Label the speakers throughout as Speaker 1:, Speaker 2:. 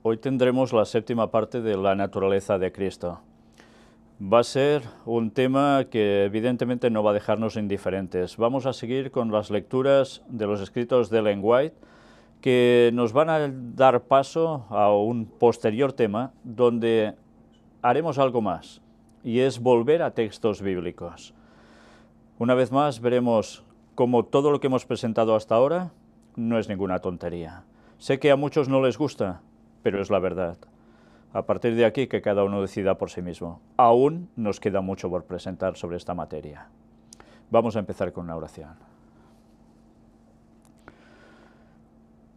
Speaker 1: Hoy tendremos la séptima parte de la naturaleza de Cristo. Va a ser un tema que evidentemente no va a dejarnos indiferentes. Vamos a seguir con las lecturas de los escritos de Ellen White, que nos van a dar paso a un posterior tema donde haremos algo más, y es volver a textos bíblicos. Una vez más veremos cómo todo lo que hemos presentado hasta ahora no es ninguna tontería. Sé que a muchos no les gusta, pero es la verdad. A partir de aquí, que cada uno decida por sí mismo. Aún nos queda mucho por presentar sobre esta materia. Vamos a empezar con una oración.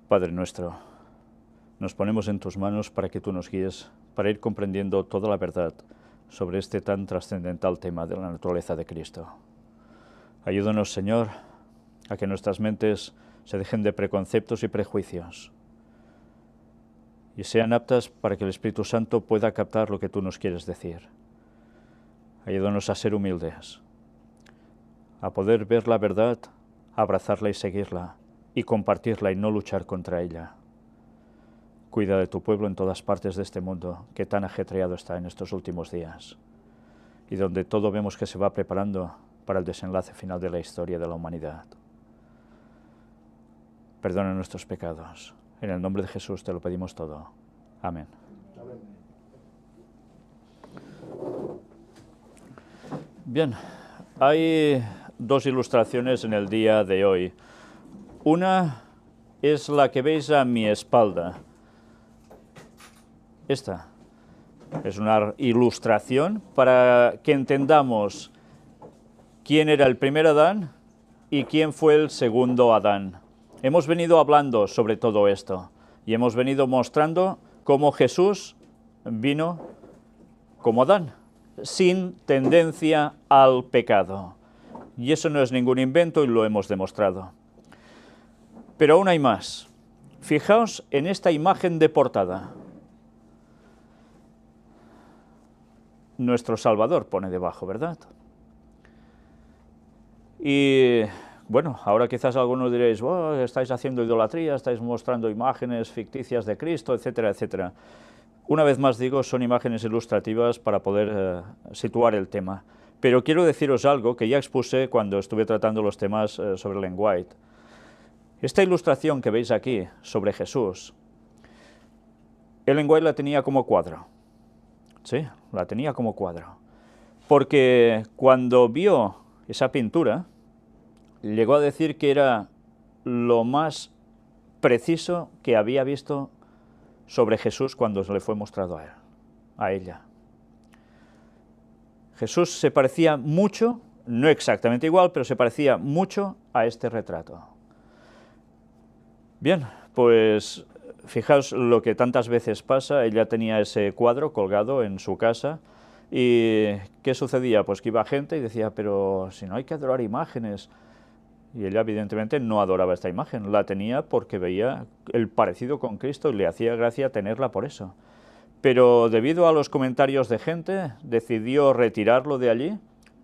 Speaker 1: Padre nuestro, nos ponemos en tus manos para que tú nos guíes, para ir comprendiendo toda la verdad sobre este tan trascendental tema de la naturaleza de Cristo. Ayúdanos, Señor, a que nuestras mentes se dejen de preconceptos y prejuicios y sean aptas para que el Espíritu Santo pueda captar lo que tú nos quieres decir. Ayúdanos a ser humildes, a poder ver la verdad, abrazarla y seguirla, y compartirla y no luchar contra ella. Cuida de tu pueblo en todas partes de este mundo, que tan ajetreado está en estos últimos días, y donde todo vemos que se va preparando para el desenlace final de la historia de la humanidad. Perdona nuestros pecados. En el nombre de Jesús te lo pedimos todo. Amén. Bien, hay dos ilustraciones en el día de hoy. Una es la que veis a mi espalda. Esta es una ilustración para que entendamos quién era el primer Adán y quién fue el segundo Adán. Hemos venido hablando sobre todo esto y hemos venido mostrando cómo Jesús vino como Adán, sin tendencia al pecado. Y eso no es ningún invento y lo hemos demostrado. Pero aún hay más. Fijaos en esta imagen de portada. Nuestro Salvador pone debajo, ¿verdad? Y bueno, ahora quizás algunos diréis, oh, estáis haciendo idolatría, estáis mostrando imágenes ficticias de Cristo, etcétera, etcétera. Una vez más digo, son imágenes ilustrativas para poder situar el tema. Pero quiero deciros algo que ya expuse cuando estuve tratando los temas sobre Ellen White. Esta ilustración que veis aquí sobre Jesús, Ellen White la tenía como cuadro. Sí, la tenía como cuadro. Porque cuando vio esa pintura, llegó a decir que era lo más preciso que había visto sobre Jesús cuando se le fue mostrado a ella. Jesús se parecía mucho, no exactamente igual, pero se parecía mucho a este retrato. Bien, pues fijaos lo que tantas veces pasa. Ella tenía ese cuadro colgado en su casa. ¿Y qué sucedía? Pues que iba gente y decía, pero si no hay que adorar imágenes. Y ella evidentemente no adoraba esta imagen, la tenía porque veía el parecido con Cristo y le hacía gracia tenerla por eso. Pero debido a los comentarios de gente, decidió retirarlo de allí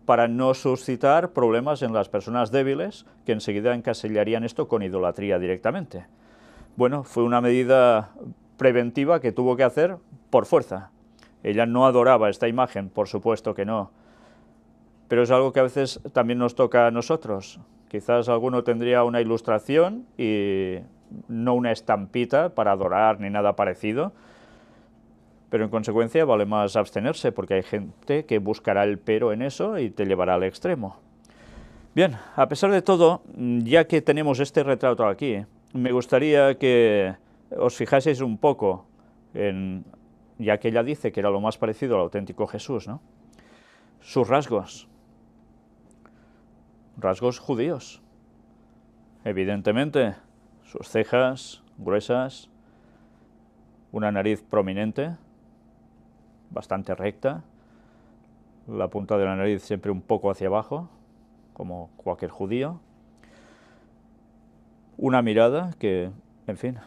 Speaker 1: para no suscitar problemas en las personas débiles que enseguida encasillarían esto con idolatría directamente. Bueno, fue una medida preventiva que tuvo que hacer por fuerza. Ella no adoraba esta imagen, por supuesto que no, pero es algo que a veces también nos toca a nosotros. Quizás alguno tendría una ilustración y no una estampita para adorar ni nada parecido, pero en consecuencia vale más abstenerse porque hay gente que buscará el pero en eso y te llevará al extremo. Bien, a pesar de todo, ya que tenemos este retrato aquí, me gustaría que os fijaseis un poco en, ya que ella dice que era lo más parecido al auténtico Jesús, ¿no? Sus rasgos judíos. Evidentemente, sus cejas gruesas, una nariz prominente, bastante recta, la punta de la nariz siempre un poco hacia abajo, como cualquier judío, una mirada que, en fin,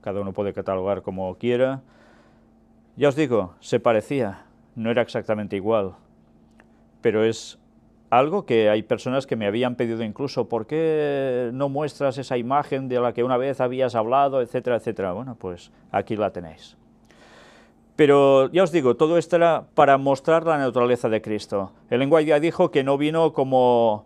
Speaker 1: cada uno puede catalogar como quiera. Ya os digo, se parecía, no era exactamente igual, pero es algo que hay personas que me habían pedido incluso, ¿por qué no muestras esa imagen de la que una vez habías hablado, etcétera, etcétera? Bueno, pues aquí la tenéis. Pero ya os digo, todo esto era para mostrar la naturaleza de Cristo. El lenguaje ya dijo que no vino como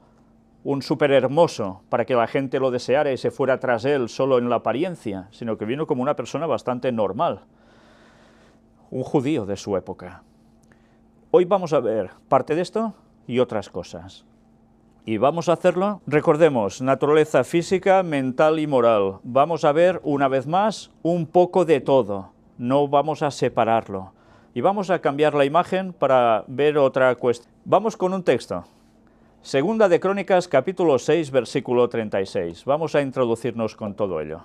Speaker 1: un súper hermoso para que la gente lo deseara y se fuera tras él solo en la apariencia, sino que vino como una persona bastante normal, un judío de su época. Hoy vamos a ver parte de esto y otras cosas. Y vamos a hacerlo, recordemos, naturaleza física, mental y moral. Vamos a ver una vez más un poco de todo, no vamos a separarlo. Y vamos a cambiar la imagen para ver otra cuestión. Vamos con un texto. Segunda de Crónicas, capítulo 6, versículo 36. Vamos a introducirnos con todo ello.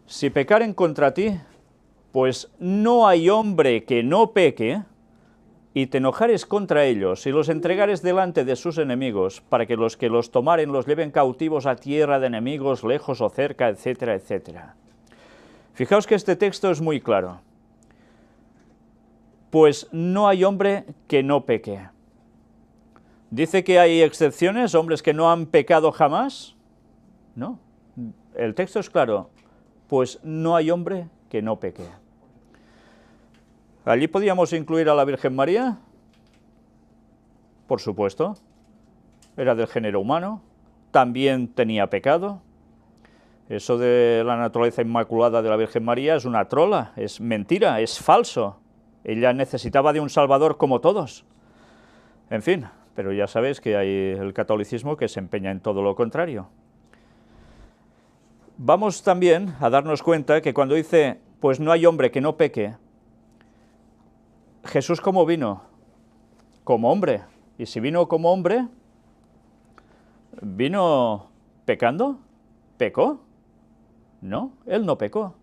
Speaker 1: Si pecaren contra ti, pues no hay hombre que no peque, y te enojares contra ellos, y los entregares delante de sus enemigos, para que los tomaren los lleven cautivos a tierra de enemigos, lejos o cerca, etcétera, etcétera. Fijaos que este texto es muy claro. Pues no hay hombre que no peque. ¿Dice que hay excepciones, hombres que no han pecado jamás? No. El texto es claro. Pues no hay hombre que no peque. ¿Allí podíamos incluir a la Virgen María? Por supuesto. Era del género humano. También tenía pecado. Eso de la naturaleza inmaculada de la Virgen María es una trola, es mentira, es falso. Ella necesitaba de un Salvador como todos. En fin, pero ya sabéis que hay el catolicismo que se empeña en todo lo contrario. Vamos también a darnos cuenta que cuando dice, pues no hay hombre que no peque, Jesús ¿cómo vino? Como hombre. Y si vino como hombre, ¿vino pecando? ¿Pecó? No, él no pecó.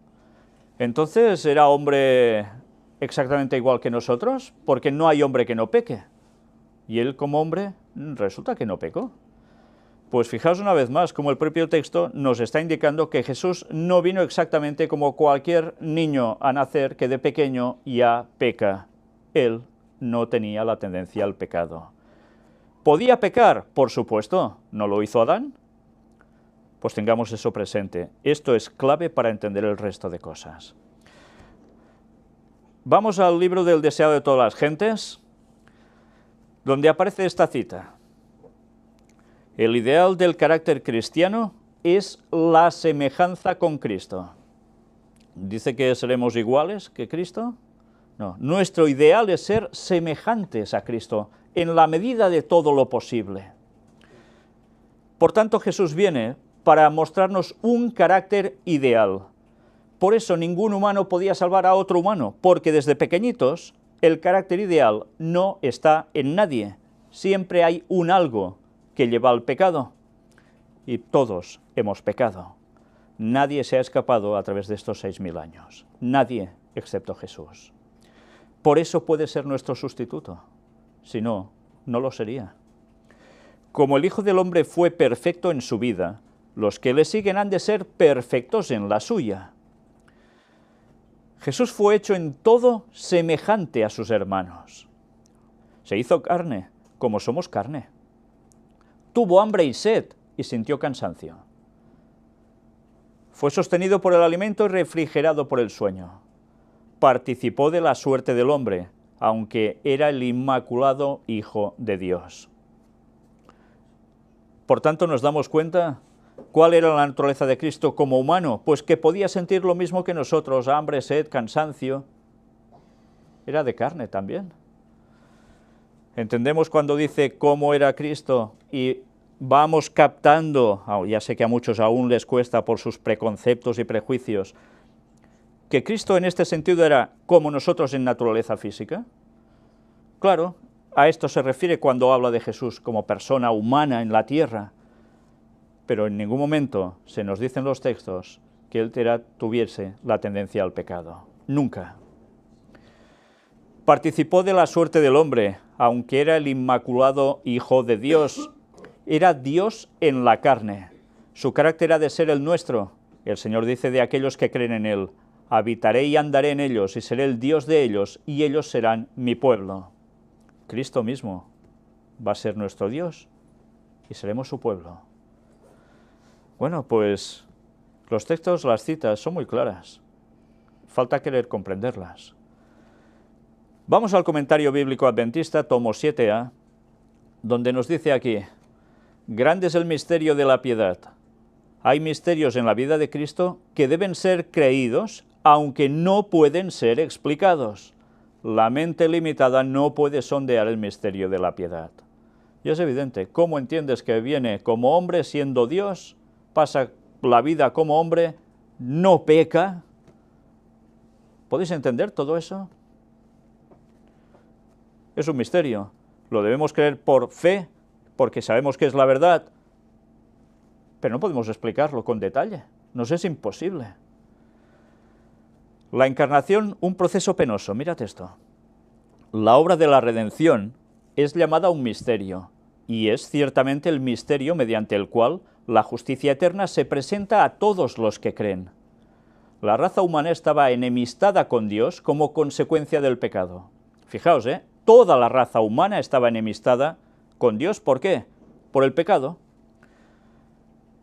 Speaker 1: Entonces, ¿era hombre exactamente igual que nosotros? Porque no hay hombre que no peque. Y él como hombre resulta que no pecó. Pues fijaos una vez más como el propio texto nos está indicando que Jesús no vino exactamente como cualquier niño a nacer que de pequeño ya peca. Él no tenía la tendencia al pecado. ¿Podía pecar? Por supuesto. ¿No lo hizo Adán? Pues tengamos eso presente. Esto es clave para entender el resto de cosas. Vamos al libro del deseado de todas las gentes, donde aparece esta cita. El ideal del carácter cristiano es la semejanza con Cristo. ¿Dice que seremos iguales que Cristo? No, nuestro ideal es ser semejantes a Cristo, en la medida de todo lo posible. Por tanto, Jesús viene para mostrarnos un carácter ideal. Por eso ningún humano podía salvar a otro humano, porque desde pequeñitos el carácter ideal no está en nadie. Siempre hay un algo que lleva al pecado, y todos hemos pecado. Nadie se ha escapado a través de estos 6000 años. Nadie, excepto Jesús. Por eso puede ser nuestro sustituto. Si no, no lo sería. Como el Hijo del Hombre fue perfecto en su vida, los que le siguen han de ser perfectos en la suya. Jesús fue hecho en todo semejante a sus hermanos. Se hizo carne, como somos carne. Tuvo hambre y sed, y sintió cansancio. Fue sostenido por el alimento y refrigerado por el sueño. Participó de la suerte del hombre, aunque era el inmaculado Hijo de Dios. Por tanto, nos damos cuenta, ¿cuál era la naturaleza de Cristo como humano? Pues que podía sentir lo mismo que nosotros, hambre, sed, cansancio. Era de carne también. Entendemos cuando dice cómo era Cristo y vamos captando, ya sé que a muchos aún les cuesta por sus preconceptos y prejuicios, que Cristo en este sentido era como nosotros en naturaleza física. Claro, a esto se refiere cuando habla de Jesús como persona humana en la tierra, pero en ningún momento se nos dice en los textos que él tuviese la tendencia al pecado. Nunca. Participó de la suerte del hombre, aunque era el inmaculado Hijo de Dios. Era Dios en la carne. Su carácter ha de ser el nuestro. El Señor dice de aquellos que creen en Él, habitaré y andaré en ellos, y seré el Dios de ellos, y ellos serán mi pueblo. Cristo mismo va a ser nuestro Dios y seremos su pueblo. Bueno, pues los textos, las citas son muy claras. Falta querer comprenderlas. Vamos al comentario bíblico adventista, tomo 7a, donde nos dice aquí: grande es el misterio de la piedad. Hay misterios en la vida de Cristo que deben ser creídos, aunque no pueden ser explicados. La mente limitada no puede sondear el misterio de la piedad. Y es evidente, ¿cómo entiendes que viene como hombre siendo Dios, pasa la vida como hombre, no peca? ¿Podéis entender todo eso? Es un misterio. Lo debemos creer por fe, porque sabemos que es la verdad, pero no podemos explicarlo con detalle. Nos es imposible. La encarnación, un proceso penoso. Mírate esto. La obra de la redención es llamada un misterio, y es ciertamente el misterio mediante el cual la justicia eterna se presenta a todos los que creen. La raza humana estaba enemistada con Dios como consecuencia del pecado. Fijaos, toda la raza humana estaba enemistada con Dios. ¿Por qué? Por el pecado.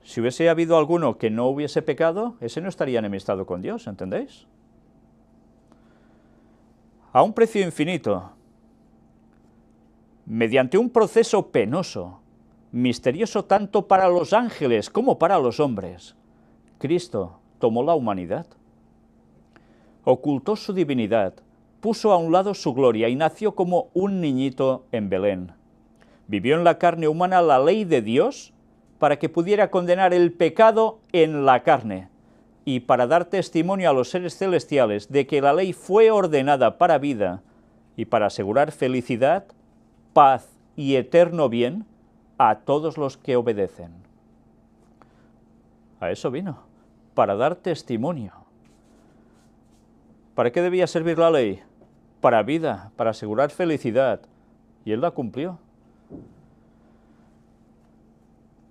Speaker 1: Si hubiese habido alguno que no hubiese pecado, ese no estaría enemistado con Dios, ¿entendéis? A un precio infinito, mediante un proceso penoso, misterioso tanto para los ángeles como para los hombres, Cristo tomó la humanidad, ocultó su divinidad, puso a un lado su gloria y nació como un niñito en Belén. Vivió en la carne humana la ley de Dios para que pudiera condenar el pecado en la carne y para dar testimonio a los seres celestiales de que la ley fue ordenada para vida y para asegurar felicidad, paz y eterno bien a todos los que obedecen. A eso vino, para dar testimonio. ¿Para qué debía servir la ley? Para vida, para asegurar felicidad, y él la cumplió.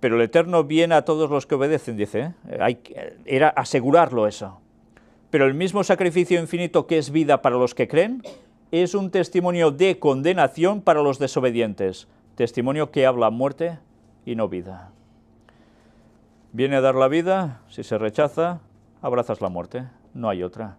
Speaker 1: Pero el eterno bien a todos los que obedecen, dice, era asegurarlo eso. Pero el mismo sacrificio infinito que es vida para los que creen, es un testimonio de condenación para los desobedientes, testimonio que habla muerte y no vida. Viene a dar la vida, si se rechaza, abrazas la muerte, no hay otra.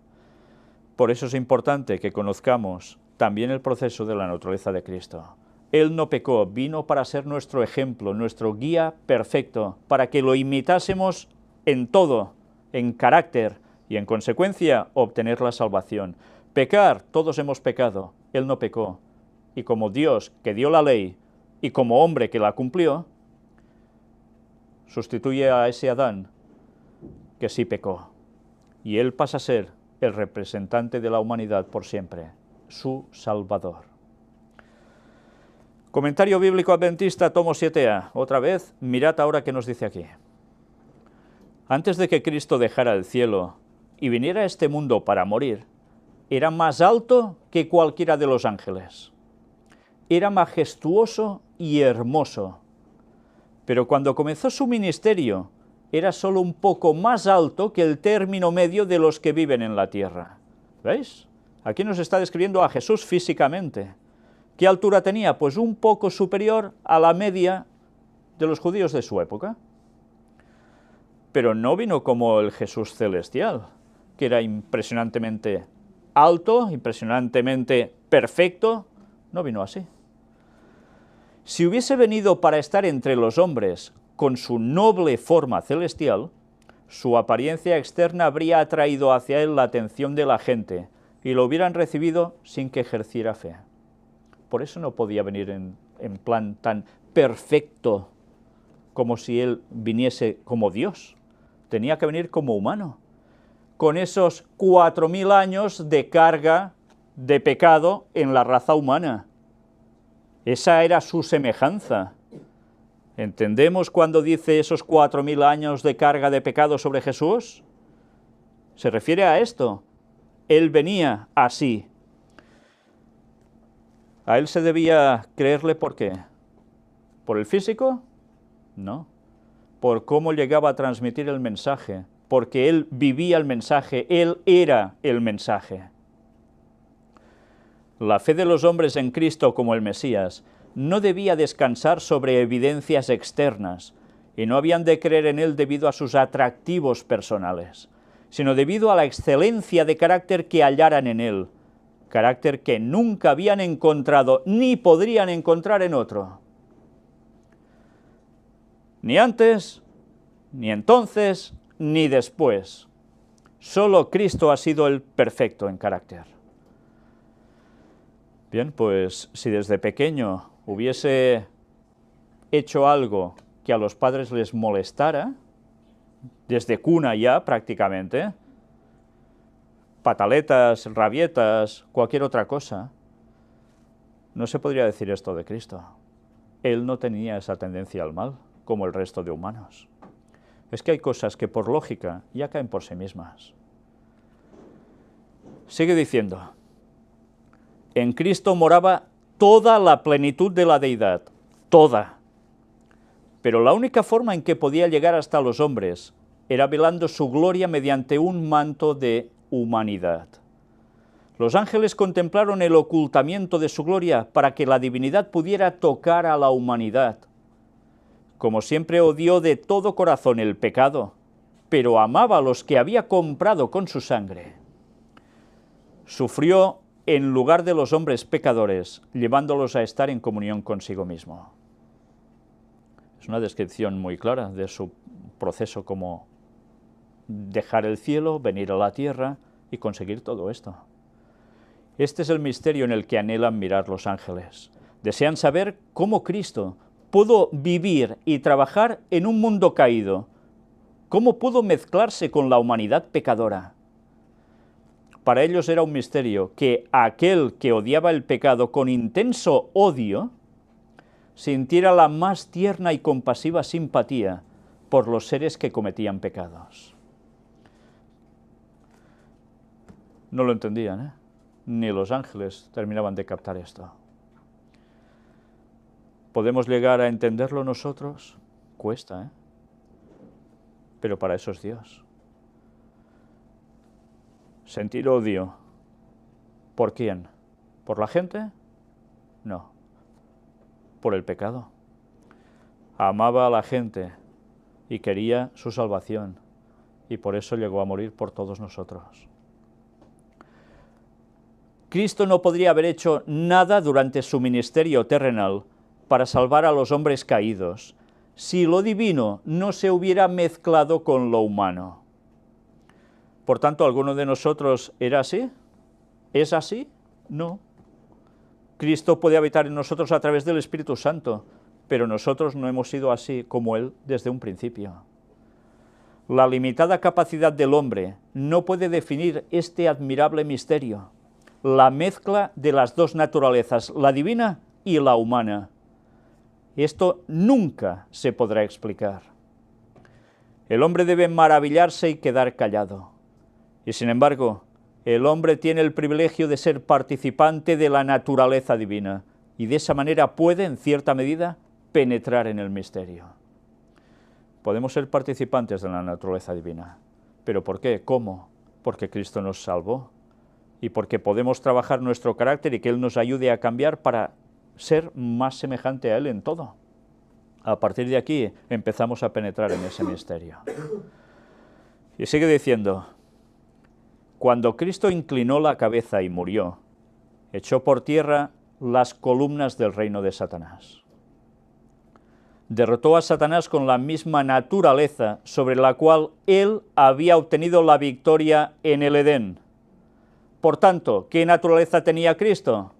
Speaker 1: Por eso es importante que conozcamos también el proceso de la naturaleza de Cristo. Él no pecó, vino para ser nuestro ejemplo, nuestro guía perfecto, para que lo imitásemos en todo, en carácter, y en consecuencia obtener la salvación. Pecar, todos hemos pecado, Él no pecó, y como Dios que dio la ley, y como hombre que la cumplió, sustituye a ese Adán que sí pecó, y Él pasa a ser el representante de la humanidad por siempre, su Salvador. Comentario bíblico adventista, tomo 7a. Otra vez, mirad ahora qué nos dice aquí. Antes de que Cristo dejara el cielo y viniera a este mundo para morir, era más alto que cualquiera de los ángeles. Era majestuoso y hermoso. Pero cuando comenzó su ministerio, era solo un poco más alto que el término medio de los que viven en la tierra. ¿Veis? Aquí nos está describiendo a Jesús físicamente. ¿Qué altura tenía? Pues un poco superior a la media de los judíos de su época. Pero no vino como el Jesús celestial, que era impresionantemente alto, impresionantemente perfecto. No vino así. Si hubiese venido para estar entre los hombres con su noble forma celestial, su apariencia externa habría atraído hacia él la atención de la gente y lo hubieran recibido sin que ejerciera fe. Por eso no podía venir en plan tan perfecto como si él viniese como Dios. Tenía que venir como humano, con esos 4000 años de carga de pecado en la raza humana. Esa era su semejanza. ¿Entendemos cuando dice esos 4000 años de carga de pecado sobre Jesús? Se refiere a esto. Él venía así. ¿A él se debía creerle por qué? ¿Por el físico? No. Por cómo llegaba a transmitir el mensaje, porque él vivía el mensaje, él era el mensaje. La fe de los hombres en Cristo como el Mesías no debía descansar sobre evidencias externas, y no habían de creer en él debido a sus atractivos personales, sino debido a la excelencia de carácter que hallaran en él, carácter que nunca habían encontrado ni podrían encontrar en otro. Ni antes, ni entonces, ni después. Solo Cristo ha sido el perfecto en carácter. Bien, pues si desde pequeño hubiese hecho algo que a los padres les molestara, desde cuna ya prácticamente, pataletas, rabietas, cualquier otra cosa, no se podría decir esto de Cristo. Él no tenía esa tendencia al mal, como el resto de humanos. Es que hay cosas que por lógica ya caen por sí mismas. Sigue diciendo, en Cristo moraba toda la plenitud de la deidad, toda. Pero la única forma en que podía llegar hasta los hombres era velando su gloria mediante un manto de humanidad. Los ángeles contemplaron el ocultamiento de su gloria para que la divinidad pudiera tocar a la humanidad. Como siempre odió de todo corazón el pecado, pero amaba a los que había comprado con su sangre. Sufrió en lugar de los hombres pecadores, llevándolos a estar en comunión consigo mismo. Es una descripción muy clara de su proceso como dejar el cielo, venir a la tierra y conseguir todo esto. Este es el misterio en el que anhelan mirar los ángeles. Desean saber cómo Cristo pudo vivir y trabajar en un mundo caído, cómo pudo mezclarse con la humanidad pecadora. Para ellos era un misterio que aquel que odiaba el pecado con intenso odio sintiera la más tierna y compasiva simpatía por los seres que cometían pecados. No lo entendían, ¿eh? Ni los ángeles terminaban de captar esto. ¿Podemos llegar a entenderlo nosotros? Cuesta, ¿eh? Pero para eso es Dios. ¿Sentir odio? ¿Por quién? ¿Por la gente? No. Por el pecado. Amaba a la gente y quería su salvación, y por eso llegó a morir por todos nosotros. Cristo no podría haber hecho nada durante su ministerio terrenal para salvar a los hombres caídos, si lo divino no se hubiera mezclado con lo humano. Por tanto, ¿alguno de nosotros era así? ¿Es así? No. Cristo puede habitar en nosotros a través del Espíritu Santo, pero nosotros no hemos sido así como Él desde un principio. La limitada capacidad del hombre no puede definir este admirable misterio, la mezcla de las dos naturalezas, la divina y la humana. Esto nunca se podrá explicar. El hombre debe maravillarse y quedar callado. Y sin embargo, el hombre tiene el privilegio de ser participante de la naturaleza divina, y de esa manera puede, en cierta medida, penetrar en el misterio. Podemos ser participantes de la naturaleza divina. ¿Pero por qué? ¿Cómo? Porque Cristo nos salvó, y porque podemos trabajar nuestro carácter y que Él nos ayude a cambiar para ser más semejante a Él en todo. A partir de aquí empezamos a penetrar en ese misterio. Y sigue diciendo, cuando Cristo inclinó la cabeza y murió, echó por tierra las columnas del reino de Satanás. Derrotó a Satanás con la misma naturaleza sobre la cual él había obtenido la victoria en el Edén. Por tanto, ¿qué naturaleza tenía Cristo?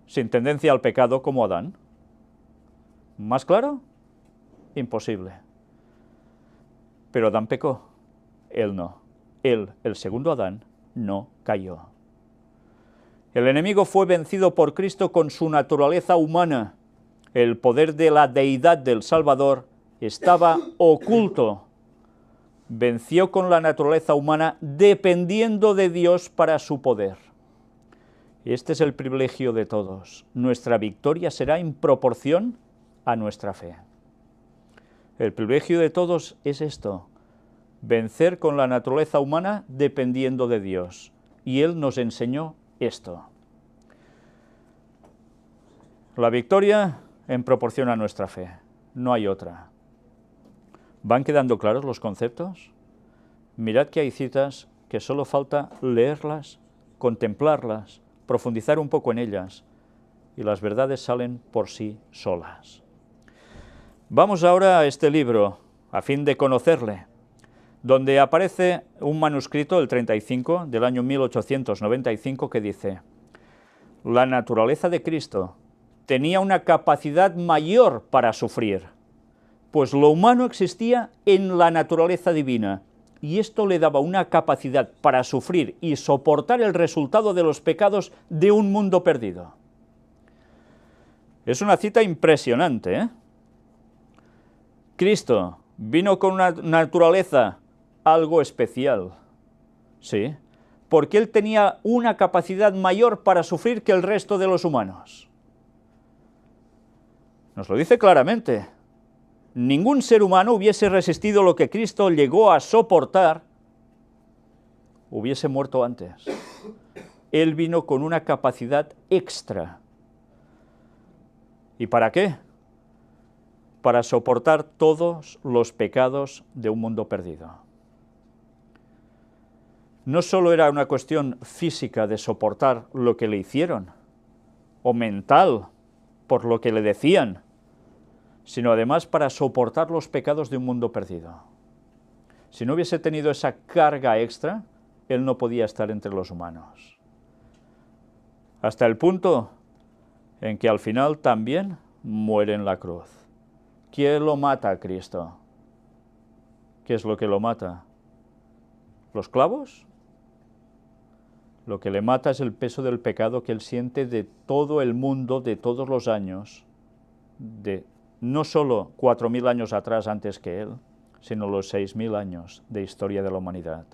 Speaker 1: Sin tendencia al pecado como Adán. ¿Más claro? Imposible. Pero Adán pecó, él no. Él, el segundo Adán, no cayó. El enemigo fue vencido por Cristo con su naturaleza humana. El poder de la deidad del Salvador estaba oculto. Venció con la naturaleza humana dependiendo de Dios para su poder. Este es el privilegio de todos. Nuestra victoria será en proporción a nuestra fe. El privilegio de todos es esto: vencer con la naturaleza humana dependiendo de Dios. Y Él nos enseñó esto. La victoria en proporción a nuestra fe, no hay otra. ¿Van quedando claros los conceptos? Mirad que hay citas que solo falta leerlas, contemplarlas, profundizar un poco en ellas, y las verdades salen por sí solas. Vamos ahora a este libro, a fin de conocerle, donde aparece un manuscrito, el 35, del año 1895, que dice: la naturaleza de Cristo tenía una capacidad mayor para sufrir, pues lo humano existía en la naturaleza divina, y esto le daba una capacidad para sufrir y soportar el resultado de los pecados de un mundo perdido. Es una cita impresionante, ¿eh? Cristo vino con una naturaleza algo especial, sí, porque él tenía una capacidad mayor para sufrir que el resto de los humanos. Nos lo dice claramente. Ningún ser humano hubiese resistido lo que Cristo llegó a soportar, hubiese muerto antes. Él vino con una capacidad extra. ¿Y para qué? Para soportar todos los pecados de un mundo perdido. No solo era una cuestión física de soportar lo que le hicieron, o mental, por lo que le decían, sino además para soportar los pecados de un mundo perdido. Si no hubiese tenido esa carga extra, él no podía estar entre los humanos. Hasta el punto en que al final también muere en la cruz. ¿Quién lo mata a Cristo? ¿Qué es lo que lo mata? ¿Los clavos? Lo que le mata es el peso del pecado que él siente de todo el mundo, de todos los años, de no solo 4.000 años atrás antes que él, sino los 6.000 años de historia de la humanidad.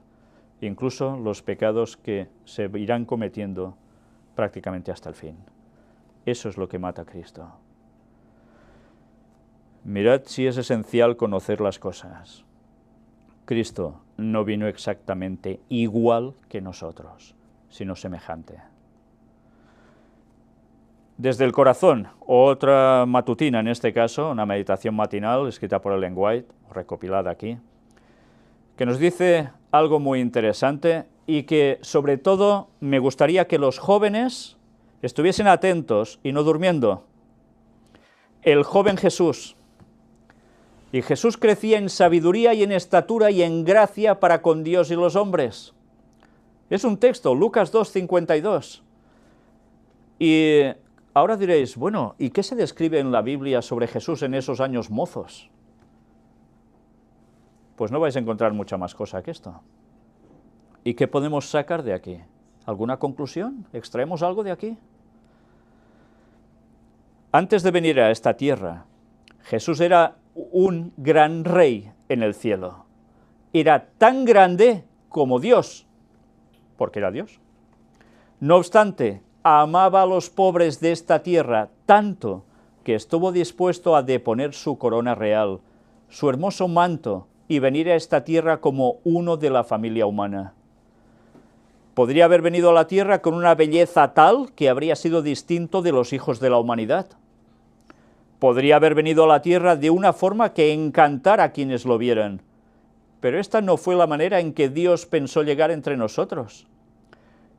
Speaker 1: Incluso los pecados que se irán cometiendo prácticamente hasta el fin. Eso es lo que mata a Cristo. Mirad si es esencial conocer las cosas. Cristo no vino exactamente igual que nosotros, sino semejante. Desde el corazón, otra matutina en este caso, una meditación matinal escrita por Ellen White, recopilada aquí, que nos dice algo muy interesante y que sobre todo me gustaría que los jóvenes estuviesen atentos y no durmiendo. El joven Jesús. Y Jesús crecía en sabiduría y en estatura y en gracia para con Dios y los hombres. Es un texto, Lucas 2:52. Y ahora diréis, bueno, ¿y qué se describe en la Biblia sobre Jesús en esos años mozos? Pues no vais a encontrar mucha más cosa que esto. ¿Y qué podemos sacar de aquí? ¿Alguna conclusión? ¿Extraemos algo de aquí? Antes de venir a esta tierra, Jesús era un gran rey en el cielo. Era tan grande como Dios, porque era Dios. No obstante, amaba a los pobres de esta tierra tanto que estuvo dispuesto a deponer su corona real, su hermoso manto, y venir a esta tierra como uno de la familia humana. Podría haber venido a la tierra con una belleza tal que habría sido distinto de los hijos de la humanidad. Podría haber venido a la tierra de una forma que encantara a quienes lo vieran, pero esta no fue la manera en que Dios pensó llegar entre nosotros.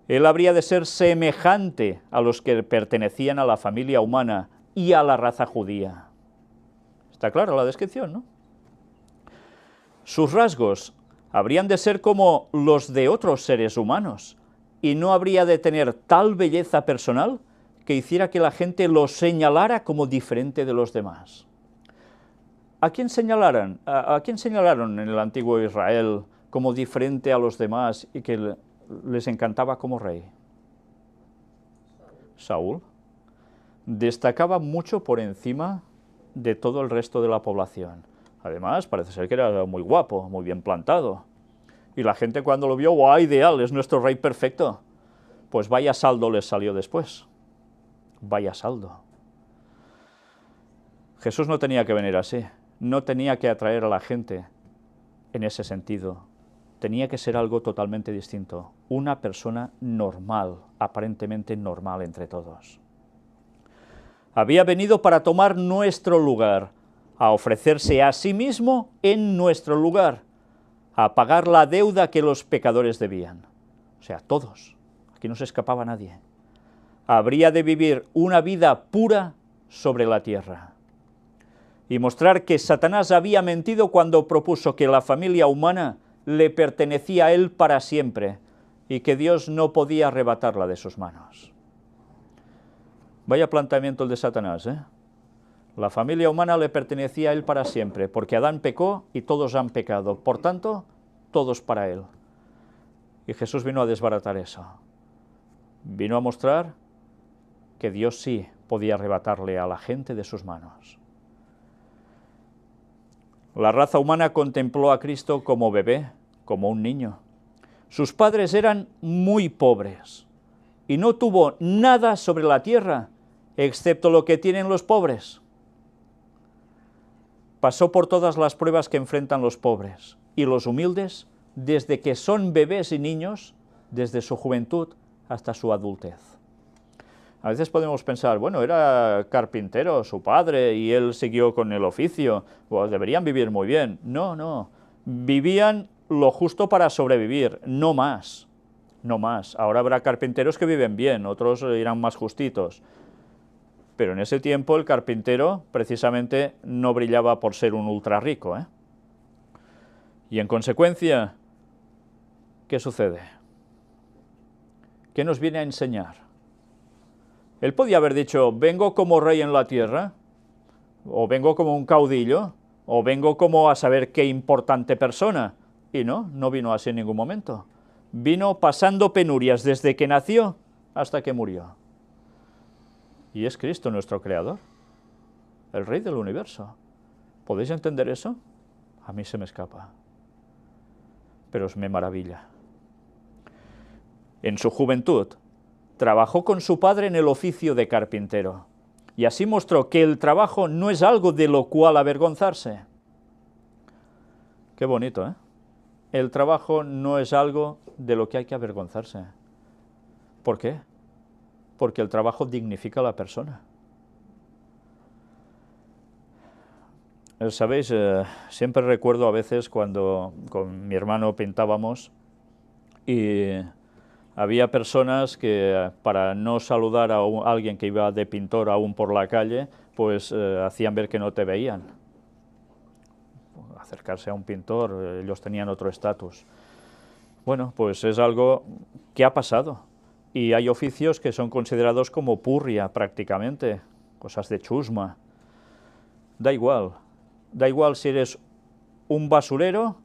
Speaker 1: Él habría de ser semejante a los que pertenecían a la familia humana y a la raza judía. Está clara la descripción, ¿no? Sus rasgos habrían de ser como los de otros seres humanos, y no habría de tener tal belleza personal que hiciera que la gente lo señalara como diferente de los demás. ¿A quién señalaron en el antiguo Israel como diferente a los demás y que les encantaba como rey? Saúl. Destacaba mucho por encima de todo el resto de la población. Además, parece ser que era muy guapo, muy bien plantado. Y la gente cuando lo vio, ¡guau, ideal, es nuestro rey perfecto! Pues vaya saldo les salió después. Vaya saldo. Jesús no tenía que venir así, no tenía que atraer a la gente en ese sentido. Tenía que ser algo totalmente distinto, una persona normal, aparentemente normal entre todos. Había venido para tomar nuestro lugar, a ofrecerse a sí mismo en nuestro lugar, a pagar la deuda que los pecadores debían. O sea, todos. Aquí no se escapaba nadie. Habría de vivir una vida pura sobre la tierra y mostrar que Satanás había mentido cuando propuso que la familia humana le pertenecía a él para siempre y que Dios no podía arrebatarla de sus manos. Vaya planteamiento el de Satanás, ¿eh? La familia humana le pertenecía a él para siempre, porque Adán pecó y todos han pecado, por tanto, todos para él. Y Jesús vino a desbaratar eso. Vino a mostrar que Dios sí podía arrebatarle a la gente de sus manos. La raza humana contempló a Cristo como bebé, como un niño. Sus padres eran muy pobres y no tuvo nada sobre la tierra, excepto lo que tienen los pobres. Pasó por todas las pruebas que enfrentan los pobres y los humildes desde que son bebés y niños, desde su juventud hasta su adultez. A veces podemos pensar, bueno, era carpintero su padre y él siguió con el oficio, pues deberían vivir muy bien. No, no, vivían lo justo para sobrevivir, no más, no más. Ahora habrá carpinteros que viven bien, otros irán más justitos. Pero en ese tiempo el carpintero precisamente no brillaba por ser un ultra rico, ¿eh? Y en consecuencia, ¿qué sucede? ¿Qué nos viene a enseñar? Él podía haber dicho, vengo como rey en la tierra, o vengo como un caudillo, o vengo como a saber qué importante persona. Y no, no vino así en ningún momento. Vino pasando penurias desde que nació hasta que murió. Y es Cristo nuestro Creador, el Rey del universo. ¿Podéis entender eso? A mí se me escapa, pero me maravilla. En su juventud, trabajó con su padre en el oficio de carpintero, y así mostró que el trabajo no es algo de lo cual avergonzarse. Qué bonito, ¿eh? El trabajo no es algo de lo que hay que avergonzarse. ¿Por qué? Porque el trabajo dignifica a la persona. ¿Sabéis? Siempre recuerdo a veces cuando con mi hermano pintábamos y había personas que para no saludar a alguien que iba de pintor aún por la calle, pues hacían ver que no te veían. Acercarse a un pintor, ellos tenían otro estatus. Bueno, pues es algo que ha pasado. Y hay oficios que son considerados como purria prácticamente, cosas de chusma. Da igual si eres un basurero,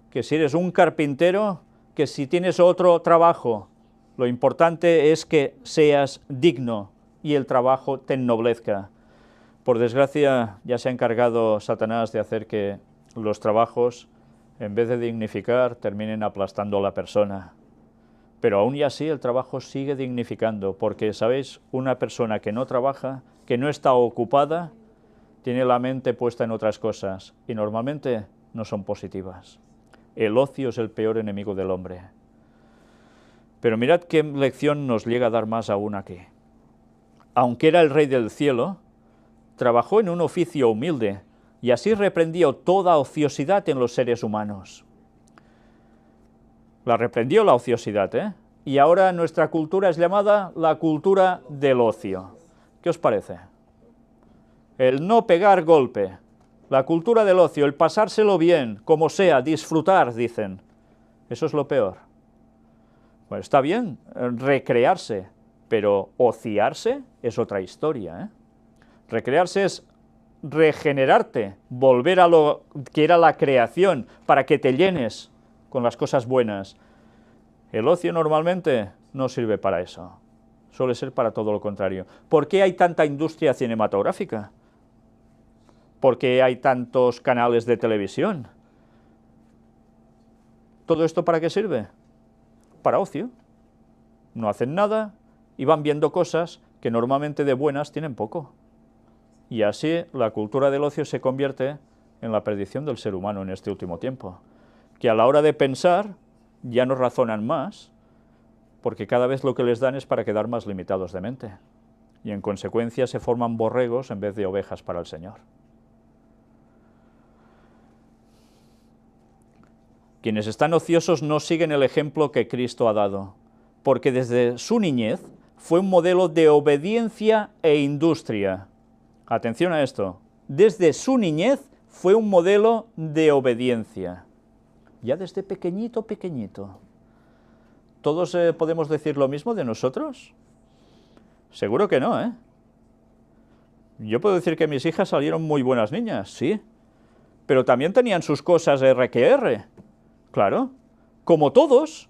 Speaker 1: que si eres un carpintero, que si tienes otro trabajo. Lo importante es que seas digno y el trabajo te ennoblezca. Por desgracia, ya se ha encargado Satanás de hacer que los trabajos, en vez de dignificar, terminen aplastando a la persona. Pero aún y así el trabajo sigue dignificando, porque, ¿sabéis? Una persona que no trabaja, que no está ocupada, tiene la mente puesta en otras cosas, y normalmente no son positivas. El ocio es el peor enemigo del hombre. Pero mirad qué lección nos llega a dar más aún aquí. Aunque era el Rey del cielo, trabajó en un oficio humilde, y así reprendió toda ociosidad en los seres humanos. La reprendió la ociosidad, ¿eh? Y ahora nuestra cultura es llamada la cultura del ocio. ¿Qué os parece? El no pegar golpe, la cultura del ocio, el pasárselo bien, como sea, disfrutar, dicen. Eso es lo peor. Bueno, está bien recrearse, pero ociarse es otra historia, ¿eh? Recrearse es regenerarte, volver a lo que era la creación, para que te llenes con las cosas buenas. El ocio normalmente no sirve para eso, suele ser para todo lo contrario. ¿Por qué hay tanta industria cinematográfica? ¿Por qué hay tantos canales de televisión? ¿Todo esto para qué sirve? Para ocio. No hacen nada y van viendo cosas que normalmente de buenas tienen poco. Y así la cultura del ocio se convierte en la perdición del ser humano en este último tiempo, que a la hora de pensar ya no razonan más, porque cada vez lo que les dan es para quedar más limitados de mente. y en consecuencia se forman borregos en vez de ovejas para el Señor. Quienes están ociosos no siguen el ejemplo que Cristo ha dado, porque desde su niñez fue un modelo de obediencia e industria. Atención a esto, desde su niñez fue un modelo de obediencia. Ya desde pequeñito, pequeñito. ¿Todos podemos decir lo mismo de nosotros? Seguro que no, ¿eh? Yo puedo decir que mis hijas salieron muy buenas niñas, sí, pero también tenían sus cosas R que R. Claro, como todos,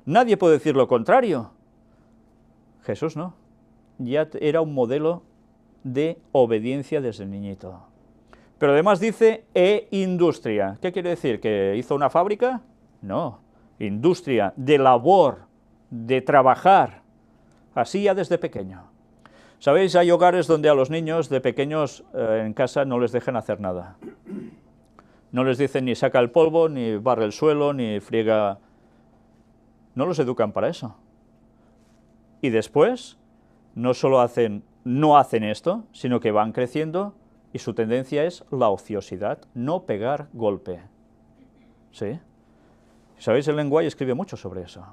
Speaker 1: nadie puede decir lo contrario. Jesús no, ya era un modelo de obediencia desde niñito. Pero además dice industria. ¿Qué quiere decir? ¿Que hizo una fábrica? No, industria, de labor, de trabajar, así ya desde pequeño. ¿Sabéis? Hay hogares donde a los niños de pequeños en casa no les dejan hacer nada. No les dicen ni saca el polvo, ni barre el suelo, ni friega. No los educan para eso. Y después, no solo no hacen esto, sino que van creciendo y su tendencia es la ociosidad, no pegar golpe. ¿Sí? ¿Sabéis? El lenguaje escribe mucho sobre eso.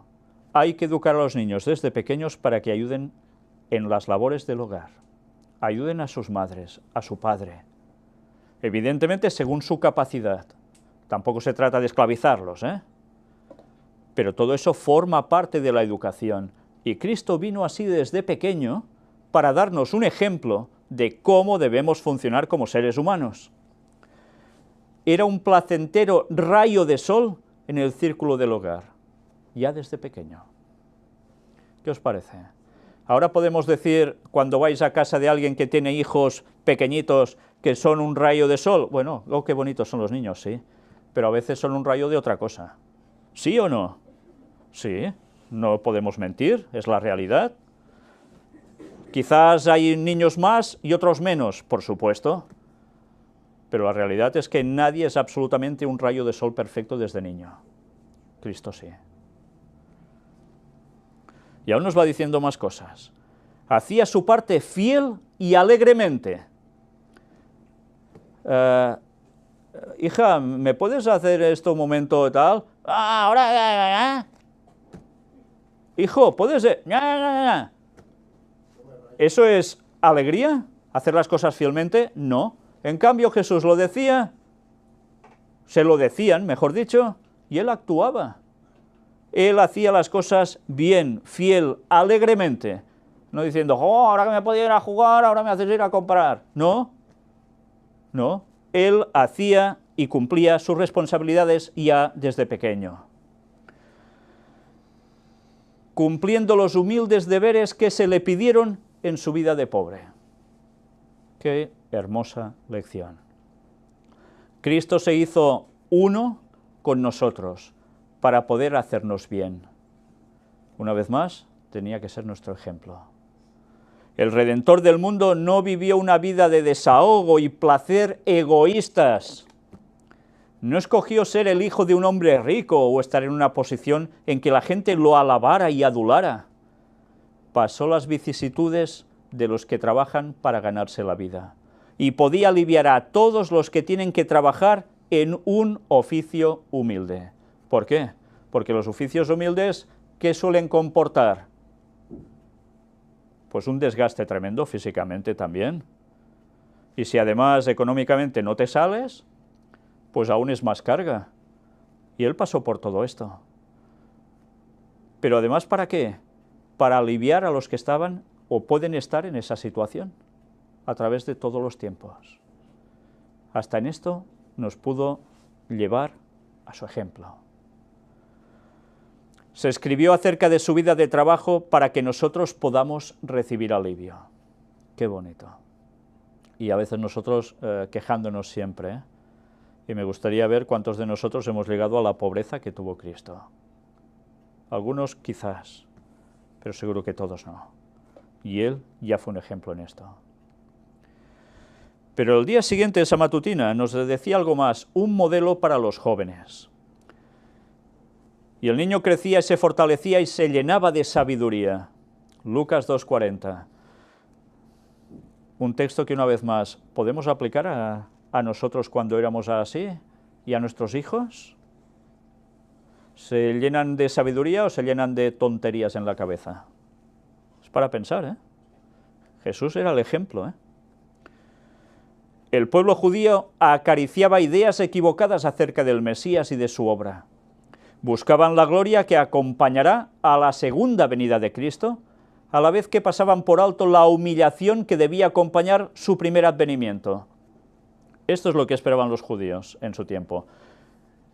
Speaker 1: Hay que educar a los niños desde pequeños para que ayuden en las labores del hogar. Ayuden a sus madres, a su padre. Evidentemente, según su capacidad. Tampoco se trata de esclavizarlos, ¿eh? Pero todo eso forma parte de la educación. Y Cristo vino así desde pequeño para darnos un ejemplo de cómo debemos funcionar como seres humanos. Era un placentero rayo de sol en el círculo del hogar, ya desde pequeño. ¿Qué os parece? Ahora podemos decir, cuando vais a casa de alguien que tiene hijos pequeñitos, que son un rayo de sol. Bueno, oh, qué bonitos son los niños, sí, pero a veces son un rayo de otra cosa. ¿Sí o no? Sí, no podemos mentir, es la realidad. Quizás hay niños más y otros menos, por supuesto, pero la realidad es que nadie es absolutamente un rayo de sol perfecto desde niño. Cristo sí. Y aún nos va diciendo más cosas. Hacía su parte fiel y alegremente. Hija, ¿me puedes hacer esto un momento tal? Ahora. Hijo, ¿puedes? ¿Eso es alegría? ¿Hacer las cosas fielmente? No. En cambio, Jesús lo decía, se lo decían, mejor dicho, y él actuaba. Él hacía las cosas bien, fiel, alegremente. No diciendo, oh, ahora que me podía ir a jugar, ahora me haces ir a comprar. No. No. Él hacía y cumplía sus responsabilidades ya desde pequeño, cumpliendo los humildes deberes que se le pidieron en su vida de pobre. Qué hermosa lección. Cristo se hizo uno con nosotros para poder hacernos bien. Una vez más, tenía que ser nuestro ejemplo. El Redentor del mundo no vivió una vida de desahogo y placer egoístas. No escogió ser el hijo de un hombre rico o estar en una posición en que la gente lo alabara y adulara. Pasó las vicisitudes de los que trabajan para ganarse la vida y podía aliviar a todos los que tienen que trabajar en un oficio humilde. ¿Por qué? Porque los oficios humildes, ¿qué suelen comportar? Pues un desgaste tremendo físicamente también. Y si además económicamente no te sales, pues aún es más carga. Y él pasó por todo esto. Pero además, ¿para qué? Para aliviar a los que estaban o pueden estar en esa situación, a través de todos los tiempos. Hasta en esto nos pudo llevar a su ejemplo. Se escribió acerca de su vida de trabajo para que nosotros podamos recibir alivio. Qué bonito. Y a veces nosotros quejándonos siempre, ¿eh? Y me gustaría ver cuántos de nosotros hemos llegado a la pobreza que tuvo Cristo. Algunos quizás, pero seguro que todos no. Y él ya fue un ejemplo en esto. Pero el día siguiente de esa matutina nos decía algo más, un modelo para los jóvenes. Y el niño crecía, se fortalecía y se llenaba de sabiduría. Lucas 2:40. Un texto que, una vez más, ¿podemos aplicar a nosotros cuando éramos así y a nuestros hijos? ¿Se llenan de sabiduría o se llenan de tonterías en la cabeza? Es para pensar, ¿eh? Jesús era el ejemplo, ¿eh? El pueblo judío acariciaba ideas equivocadas acerca del Mesías y de su obra. Buscaban la gloria que acompañará a la segunda venida de Cristo, a la vez que pasaban por alto la humillación que debía acompañar su primer advenimiento. Esto es lo que esperaban los judíos en su tiempo.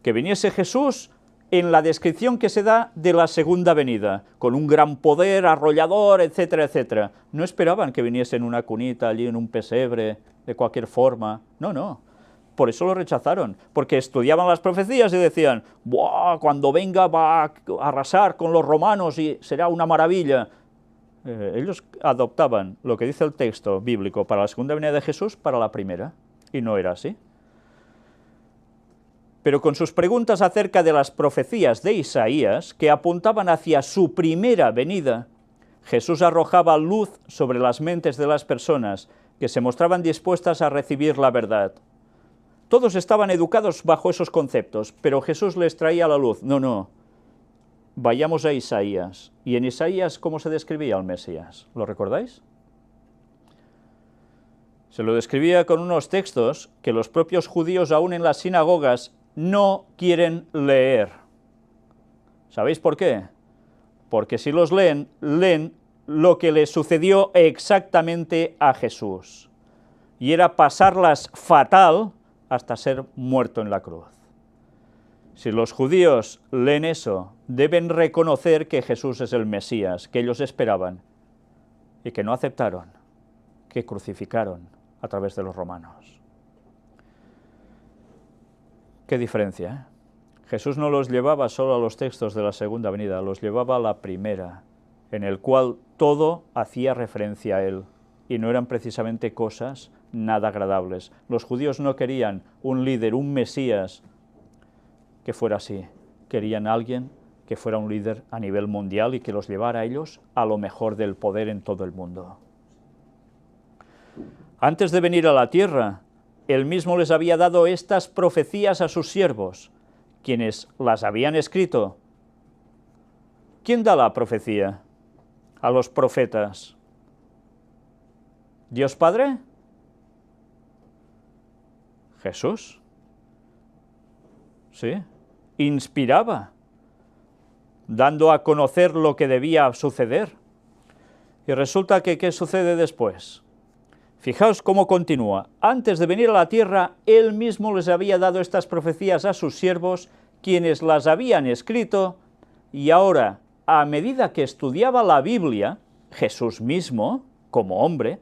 Speaker 1: Que viniese Jesús en la descripción que se da de la segunda venida, con un gran poder arrollador, etcétera, etcétera. No esperaban que viniese en una cunita, allí en un pesebre, de cualquier forma. No, no. Por eso lo rechazaron, porque estudiaban las profecías y decían, ¡buah! Cuando venga va a arrasar con los romanos y será una maravilla. Ellos adoptaban lo que dice el texto bíblico para la segunda venida de Jesús para la primera, y no era así. Pero con sus preguntas acerca de las profecías de Isaías, que apuntaban hacia su primera venida, Jesús arrojaba luz sobre las mentes de las personas que se mostraban dispuestas a recibir la verdad. Todos estaban educados bajo esos conceptos, pero Jesús les traía la luz. No, no. Vayamos a Isaías. ¿Y en Isaías cómo se describía al Mesías? ¿Lo recordáis? Se lo describía con unos textos que los propios judíos aún en las sinagogas no quieren leer. ¿Sabéis por qué? Porque si los leen, leen lo que le sucedió exactamente a Jesús. Y era pasarlas fatal hasta ser muerto en la cruz. Si los judíos leen eso, deben reconocer que Jesús es el Mesías, que ellos esperaban, y que no aceptaron, que crucificaron a través de los romanos. ¿Qué diferencia, eh? Jesús no los llevaba solo a los textos de la segunda venida, los llevaba a la primera, en el cual todo hacía referencia a Él, y no eran precisamente cosas nada agradables. Los judíos no querían un líder, un Mesías, que fuera así. Querían a alguien que fuera un líder a nivel mundial y que los llevara a ellos a lo mejor del poder en todo el mundo. Antes de venir a la tierra, Él mismo les había dado estas profecías a sus siervos, quienes las habían escrito. ¿Quién da la profecía? A los profetas. ¿Dios Padre? Jesús. Sí, inspiraba, dando a conocer lo que debía suceder. Y resulta que, ¿qué sucede después? Fijaos cómo continúa. Antes de venir a la tierra, Él mismo les había dado estas profecías a sus siervos, quienes las habían escrito, y ahora, a medida que estudiaba la Biblia, Jesús mismo, como hombre,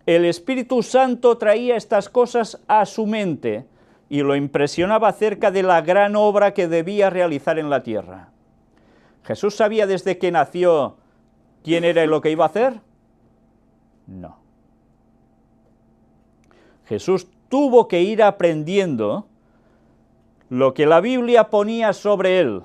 Speaker 1: el Espíritu Santo traía estas cosas a su mente y lo impresionaba acerca de la gran obra que debía realizar en la tierra. ¿Jesús sabía desde que nació quién era y lo que iba a hacer? No. Jesús tuvo que ir aprendiendo lo que la Biblia ponía sobre Él,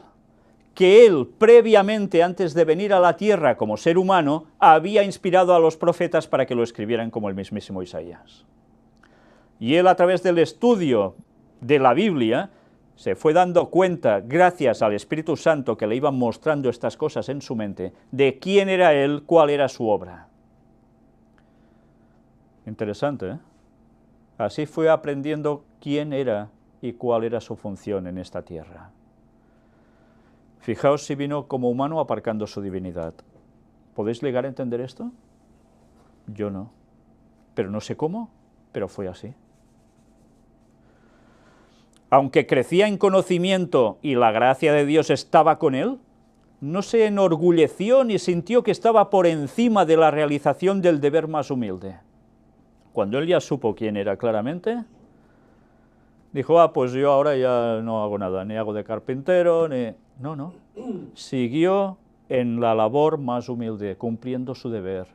Speaker 1: que Él previamente, antes de venir a la tierra como ser humano, había inspirado a los profetas para que lo escribieran como el mismísimo Isaías. Y Él, a través del estudio de la Biblia, se fue dando cuenta, gracias al Espíritu Santo que le iban mostrando estas cosas en su mente, de quién era Él, cuál era su obra. Interesante, ¿eh? Así fue aprendiendo quién era y cuál era su función en esta tierra. Fijaos si vino como humano aparcando su divinidad. ¿Podéis llegar a entender esto? Yo no. Pero no sé cómo, pero fue así. Aunque crecía en conocimiento y la gracia de Dios estaba con él, no se enorgulleció ni sintió que estaba por encima de la realización del deber más humilde. Cuando él ya supo quién era claramente, dijo, pues yo ahora ya no hago nada, ni hago de carpintero, ni... No. Siguió en la labor más humilde, cumpliendo su deber.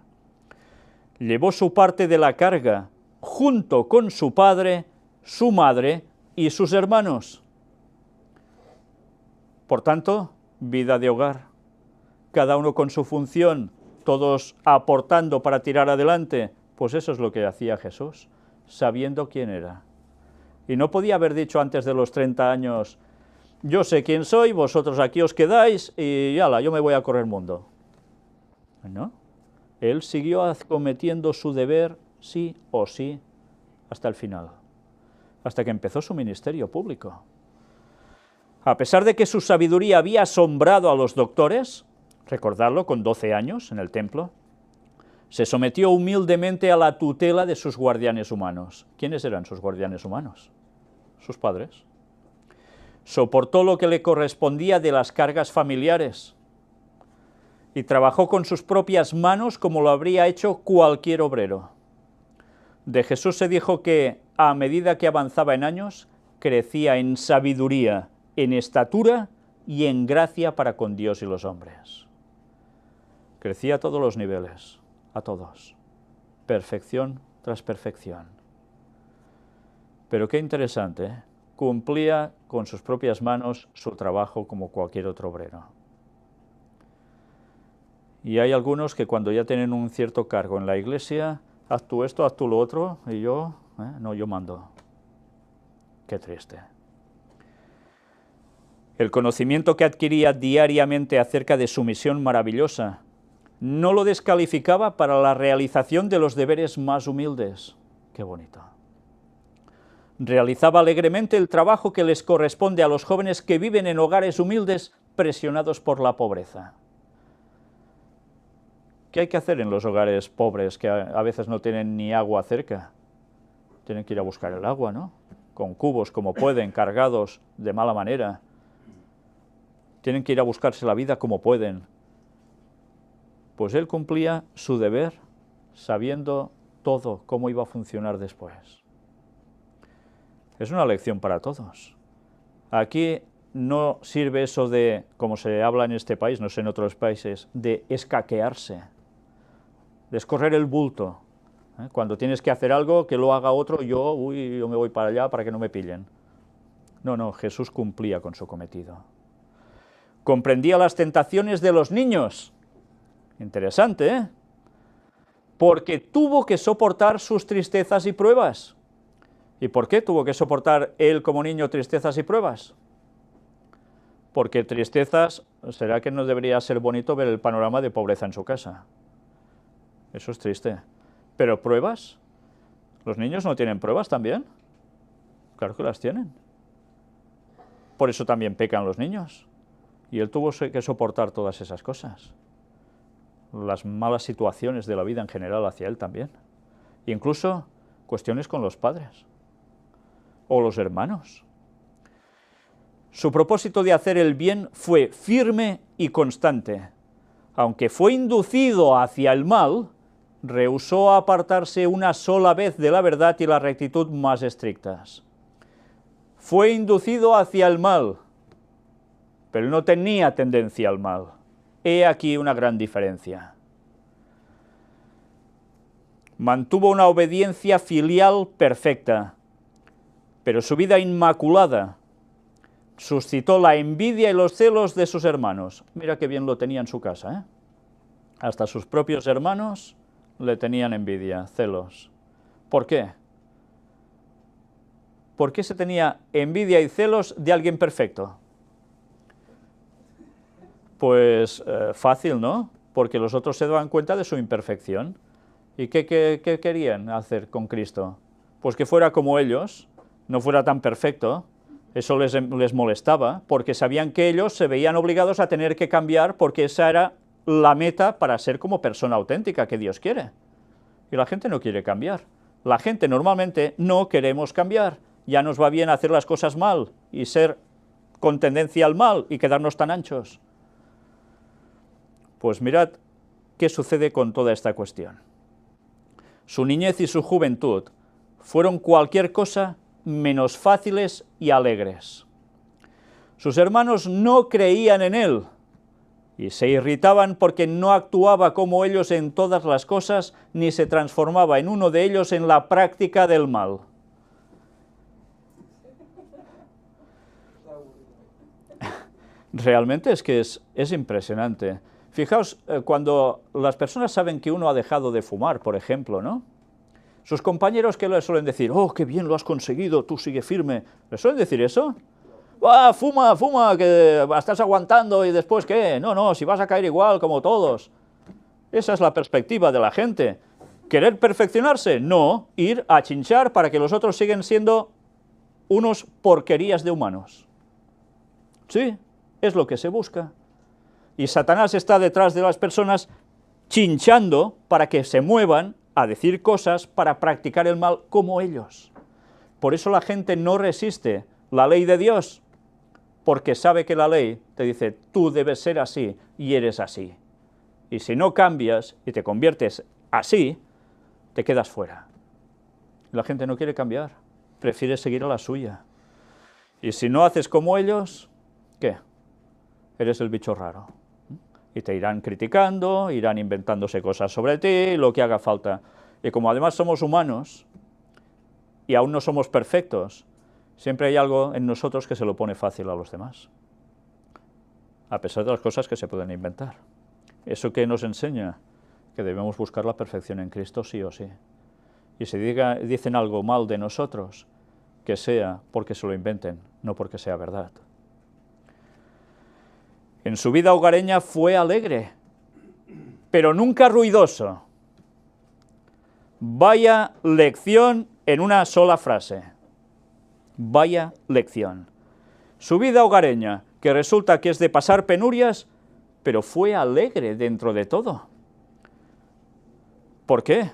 Speaker 1: Llevó su parte de la carga, junto con su padre, su madre y sus hermanos. Por tanto, vida de hogar, cada uno con su función, todos aportando para tirar adelante. Pues eso es lo que hacía Jesús, sabiendo quién era. Y no podía haber dicho antes de los 30 años, yo sé quién soy, vosotros aquí os quedáis y ala, yo me voy a correr el mundo. ¿No? Él siguió acometiendo su deber, sí o sí, hasta el final, hasta que empezó su ministerio público. A pesar de que su sabiduría había asombrado a los doctores, recordadlo, con 12 años en el templo, se sometió humildemente a la tutela de sus guardianes humanos. ¿Quiénes eran sus guardianes humanos? Sus padres. Soportó lo que le correspondía de las cargas familiares y trabajó con sus propias manos como lo habría hecho cualquier obrero. De Jesús se dijo que, a medida que avanzaba en años, crecía en sabiduría, en estatura y en gracia para con Dios y los hombres. Crecía a todos los niveles, a todos, perfección tras perfección. Pero qué interesante, ¿eh? Cumplía con sus propias manos su trabajo como cualquier otro obrero. Y hay algunos que cuando ya tienen un cierto cargo en la iglesia, haz tú esto, haz tú lo otro, y yo, no, yo mando. Qué triste. El conocimiento que adquiría diariamente acerca de su misión maravillosa no lo descalificaba para la realización de los deberes más humildes. Qué bonito. Realizaba alegremente el trabajo que les corresponde a los jóvenes que viven en hogares humildes presionados por la pobreza. ¿Qué hay que hacer en los hogares pobres que a veces no tienen ni agua cerca? Tienen que ir a buscar el agua, ¿no? Con cubos como pueden, cargados de mala manera. Tienen que ir a buscarse la vida como pueden. Pues él cumplía su deber sabiendo todo cómo iba a funcionar después. Es una lección para todos. Aquí no sirve eso de, como se habla en este país, no sé en otros países, de escaquearse, de escorrer el bulto. Cuando tienes que hacer algo, que lo haga otro, yo me voy para allá para que no me pillen. No, Jesús cumplía con su cometido. Comprendía las tentaciones de los niños. Interesante, ¿eh? Porque tuvo que soportar sus tristezas y pruebas. ¿Y por qué tuvo que soportar él como niño tristezas y pruebas? Porque tristezas, ¿será que no debería ser bonito ver el panorama de pobreza en su casa? Eso es triste. ¿Pero pruebas? ¿Los niños no tienen pruebas también? Claro que las tienen. Por eso también pecan los niños. Y él tuvo que soportar todas esas cosas. Las malas situaciones de la vida en general hacia él también. Incluso cuestiones con los padres o los hermanos. Su propósito de hacer el bien fue firme y constante. Aunque fue inducido hacia el mal, rehusó apartarse una sola vez de la verdad y la rectitud más estrictas. Fue inducido hacia el mal, pero no tenía tendencia al mal. He aquí una gran diferencia. Mantuvo una obediencia filial perfecta, pero su vida inmaculada suscitó la envidia y los celos de sus hermanos. Mira qué bien lo tenía en su casa, ¿eh? Hasta sus propios hermanos le tenían envidia, celos. ¿Por qué? ¿Por qué se tenía envidia y celos de alguien perfecto? Pues fácil, ¿no? Porque los otros se daban cuenta de su imperfección. ¿Y qué querían hacer con Cristo? Pues que fuera como ellos, no fuera tan perfecto. Eso les molestaba, porque sabían que ellos se veían obligados a tener que cambiar, porque esa era la meta para ser como persona auténtica que Dios quiere. Y la gente no quiere cambiar. La gente normalmente no queremos cambiar. Ya nos va bien hacer las cosas mal y ser con tendencia al mal y quedarnos tan anchos. Pues mirad qué sucede con toda esta cuestión. Su niñez y su juventud fueron cualquier cosa menos fáciles y alegres. Sus hermanos no creían en él y se irritaban porque no actuaba como ellos en todas las cosas, ni se transformaba en uno de ellos en la práctica del mal. Realmente es que es impresionante. Fijaos, cuando las personas saben que uno ha dejado de fumar, por ejemplo, ¿no? Sus compañeros, ¿qué le suelen decir? ¡Oh, qué bien lo has conseguido, tú sigue firme! ¿Le suelen decir eso? ¡Ah, fuma, fuma, que estás aguantando y después qué! No, no, si vas a caer igual como todos. Esa es la perspectiva de la gente. ¿Querer perfeccionarse? No, ir a chinchar para que los otros sigan siendo unos porquerías de humanos. Sí, es lo que se busca. Y Satanás está detrás de las personas chinchando para que se muevan a decir cosas para practicar el mal como ellos. Por eso la gente no resiste la ley de Dios, porque sabe que la ley te dice, tú debes ser así y eres así. Y si no cambias y te conviertes así, te quedas fuera. La gente no quiere cambiar, prefiere seguir a la suya. Y si no haces como ellos, ¿qué? Eres el bicho raro. Y te irán criticando, irán inventándose cosas sobre ti, lo que haga falta. Y como además somos humanos, y aún no somos perfectos, siempre hay algo en nosotros que se lo pone fácil a los demás, a pesar de las cosas que se pueden inventar. Eso que nos enseña que debemos buscar la perfección en Cristo sí o sí. Y si dicen algo mal de nosotros, que sea porque se lo inventen, no porque sea verdad. En su vida hogareña fue alegre, pero nunca ruidoso. Vaya lección en una sola frase. Vaya lección. Su vida hogareña, que resulta que es de pasar penurias, pero fue alegre dentro de todo. ¿Por qué?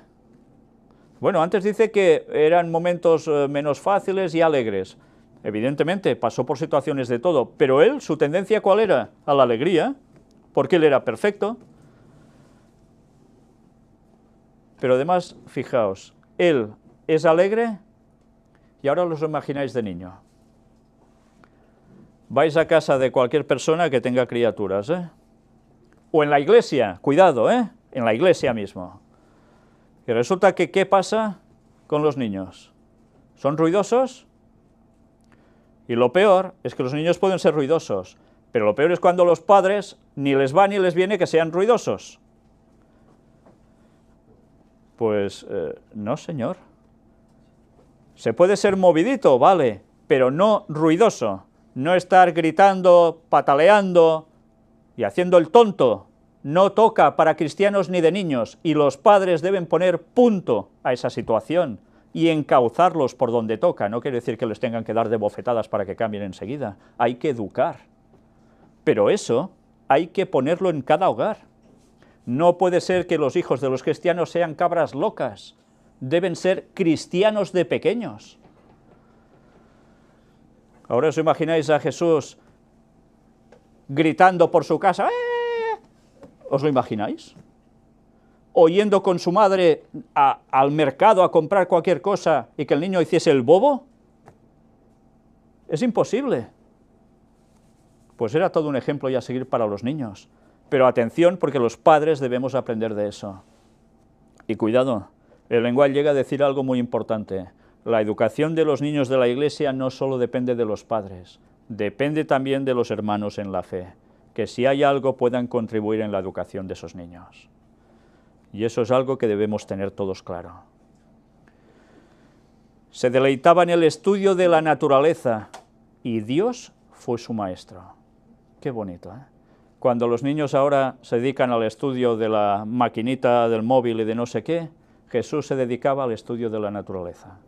Speaker 1: Bueno, antes dice que eran momentos menos fáciles y alegres. Evidentemente, pasó por situaciones de todo, pero él, su tendencia, ¿cuál era? A la alegría, porque él era perfecto. Pero además, fijaos, él es alegre y ahora os lo imagináis de niño. Vais a casa de cualquier persona que tenga criaturas, ¿eh? O en la iglesia, cuidado, ¿eh? En la iglesia mismo. Y resulta que, ¿qué pasa con los niños? ¿Son ruidosos? Y lo peor es que los niños pueden ser ruidosos, pero lo peor es cuando los padres ni les va ni les viene que sean ruidosos. Pues no, señor. Se puede ser movidito, vale, pero no ruidoso. No estar gritando, pataleando y haciendo el tonto. No toca para cristianos ni de niños, y los padres deben poner punto a esa situación y encauzarlos por donde toca. No quiere decir que les tengan que dar de bofetadas para que cambien enseguida. Hay que educar. Pero eso hay que ponerlo en cada hogar. No puede ser que los hijos de los cristianos sean cabras locas. Deben ser cristianos de pequeños. Ahora os imagináis a Jesús gritando por su casa. ¿Os lo imagináis? O yendo con su madre al mercado a comprar cualquier cosa y que el niño hiciese el bobo. Es imposible. Pues era todo un ejemplo ya a seguir para los niños. Pero atención, porque los padres debemos aprender de eso. Y cuidado, el lenguaje llega a decir algo muy importante. La educación de los niños de la iglesia no solo depende de los padres, depende también de los hermanos en la fe, que si hay algo puedan contribuir en la educación de esos niños. Y eso es algo que debemos tener todos claro. Se deleitaba en el estudio de la naturaleza y Dios fue su maestro. Qué bonito, ¿eh? Cuando los niños ahora se dedican al estudio de la maquinita, del móvil y de no sé qué, Jesús se dedicaba al estudio de la naturaleza.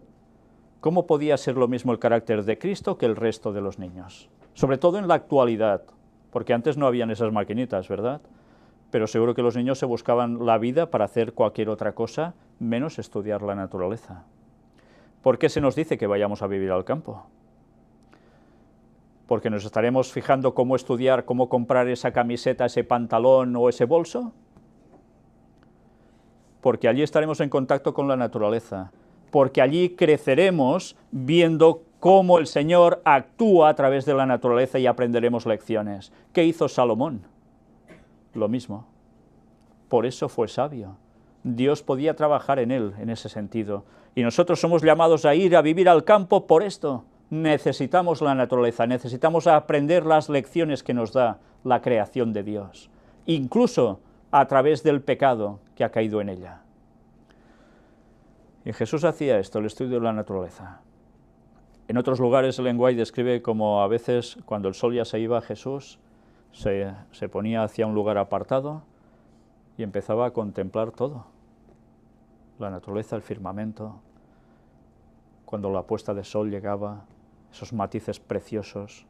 Speaker 1: ¿Cómo podía ser lo mismo el carácter de Cristo que el resto de los niños? Sobre todo en la actualidad, porque antes no habían esas maquinitas, ¿verdad? Pero seguro que los niños se buscaban la vida para hacer cualquier otra cosa, menos estudiar la naturaleza. ¿Por qué se nos dice que vayamos a vivir al campo? ¿Porque nos estaremos fijando cómo estudiar, cómo comprar esa camiseta, ese pantalón o ese bolso? Porque allí estaremos en contacto con la naturaleza, porque allí creceremos viendo cómo el Señor actúa a través de la naturaleza y aprenderemos lecciones. ¿Qué hizo Salomón? Lo mismo. Por eso fue sabio. Dios podía trabajar en él, en ese sentido. Y nosotros somos llamados a ir a vivir al campo por esto. Necesitamos la naturaleza, necesitamos aprender las lecciones que nos da la creación de Dios. incluso a través del pecado que ha caído en ella. Y Jesús hacía esto, el estudio de la naturaleza. En otros lugares Ellen White describe como a veces cuando el sol ya se iba, Jesús se ponía hacia un lugar apartado y empezaba a contemplar todo, la naturaleza, el firmamento, cuando la puesta de sol llegaba, esos matices preciosos.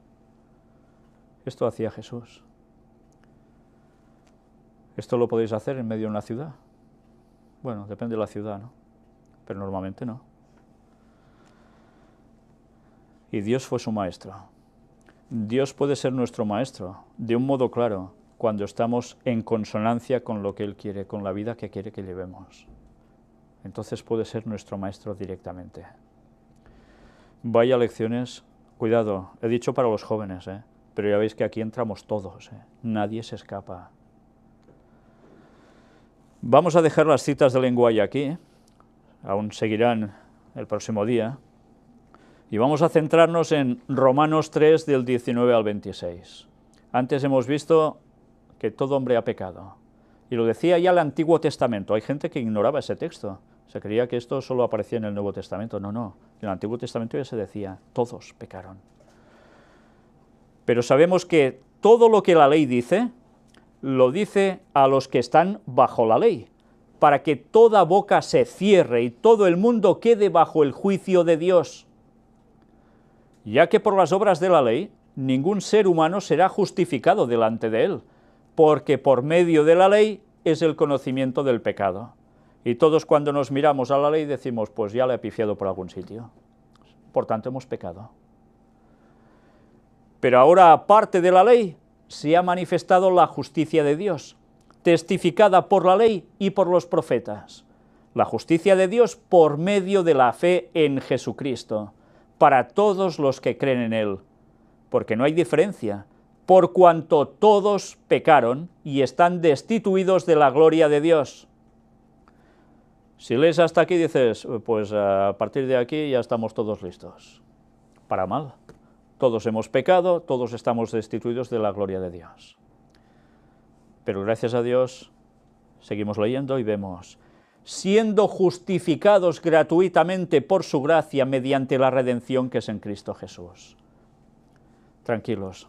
Speaker 1: Esto hacía Jesús. ¿Esto lo podéis hacer en medio de una ciudad? Bueno, depende de la ciudad, ¿no? Pero normalmente no. Y Dios fue su maestro. Dios puede ser nuestro maestro de un modo claro cuando estamos en consonancia con lo que Él quiere, con la vida que quiere que llevemos. Entonces puede ser nuestro maestro directamente. Vaya lecciones, cuidado, he dicho para los jóvenes, pero ya veis que aquí entramos todos, nadie se escapa. Vamos a dejar las citas de lenguaje aquí, aún seguirán el próximo día, y vamos a centrarnos en Romanos 3, del 19 al 26. Antes hemos visto que todo hombre ha pecado, y lo decía ya el Antiguo Testamento. Hay gente que ignoraba ese texto, se creía que esto solo aparecía en el Nuevo Testamento. No, en el Antiguo Testamento ya se decía, todos pecaron. Pero sabemos que todo lo que la ley dice, lo dice a los que están bajo la ley, para que toda boca se cierre y todo el mundo quede bajo el juicio de Dios. Ya que por las obras de la ley, ningún ser humano será justificado delante de él, porque por medio de la ley es el conocimiento del pecado. Y todos cuando nos miramos a la ley decimos, pues ya la he pifiado por algún sitio, por tanto hemos pecado. Pero ahora, aparte de la ley, se ha manifestado la justicia de Dios, testificada por la ley y por los profetas. La justicia de Dios por medio de la fe en Jesucristo, para todos los que creen en Él, porque no hay diferencia, por cuanto todos pecaron y están destituidos de la gloria de Dios. Si lees hasta aquí dices, pues a partir de aquí ya estamos todos listos. Para mal. Todos hemos pecado, todos estamos destituidos de la gloria de Dios. Pero gracias a Dios, seguimos leyendo y vemos, siendo justificados gratuitamente por su gracia mediante la redención que es en Cristo Jesús. Tranquilos,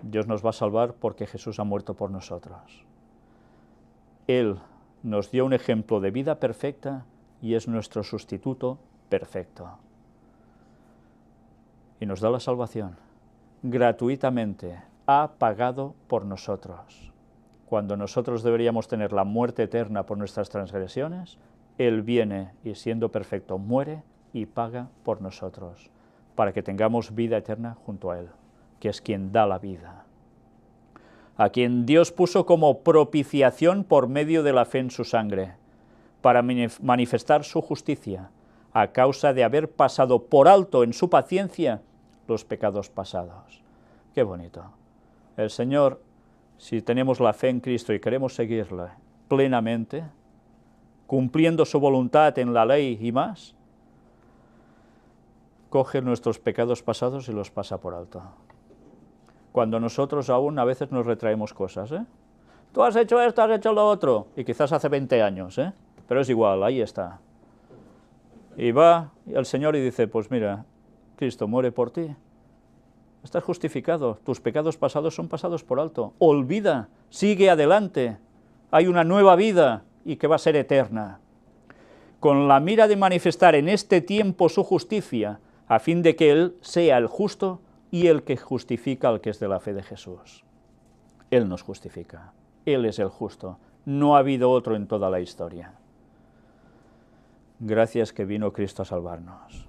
Speaker 1: Dios nos va a salvar porque Jesús ha muerto por nosotros. Él nos dio un ejemplo de vida perfecta y es nuestro sustituto perfecto. Y nos da la salvación. Gratuitamente ha pagado por nosotros. Cuando nosotros deberíamos tener la muerte eterna por nuestras transgresiones, Él viene y siendo perfecto muere y paga por nosotros, para que tengamos vida eterna junto a Él, que es quien da la vida. A quien Dios puso como propiciación por medio de la fe en su sangre, para manifestar su justicia, a causa de haber pasado por alto en su paciencia los pecados pasados. Qué bonito. El Señor, si tenemos la fe en Cristo y queremos seguirle plenamente, cumpliendo su voluntad en la ley y más, coge nuestros pecados pasados y los pasa por alto. Cuando nosotros aún a veces nos retraemos cosas, Tú has hecho esto, has hecho lo otro, y quizás hace 20 años, pero es igual, ahí está. Y va el Señor y dice, pues mira, Cristo muere por ti, estás justificado, tus pecados pasados son pasados por alto, olvida, sigue adelante, hay una nueva vida y que va a ser eterna, con la mira de manifestar en este tiempo su justicia, a fin de que Él sea el justo y el que justifica al que es de la fe de Jesús. Él nos justifica, Él es el justo, no ha habido otro en toda la historia. Gracias que vino Cristo a salvarnos,